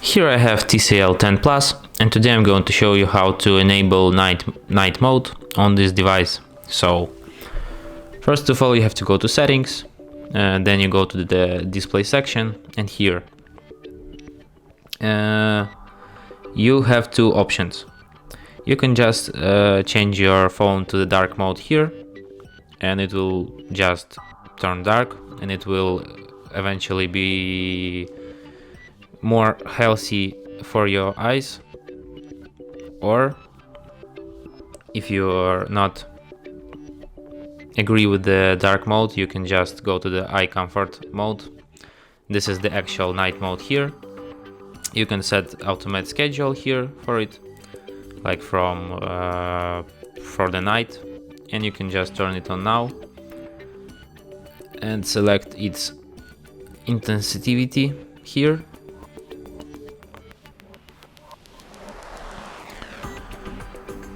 Here I have TCL 10 Plus, and today I'm going to show you how to enable night mode on this device. So first of all, you have to go to settings, then you go to the display section, and here you have two options. You can just change your phone to the dark mode here, and it will just turn dark, and it will eventually be more healthy for your eyes. Or if you are not agree with the dark mode, you can just go to the eye comfort mode. This is the actual night mode here. You can set automatic schedule here for it, like from for the night, and you can just turn it on now and select its intensity here.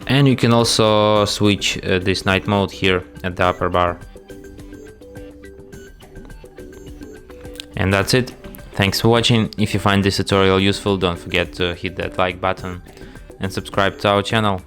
And you can also switch this night mode here at the upper bar. And that's it. Thanks for watching. If you find this tutorial useful, don't forget to hit that like button and subscribe to our channel.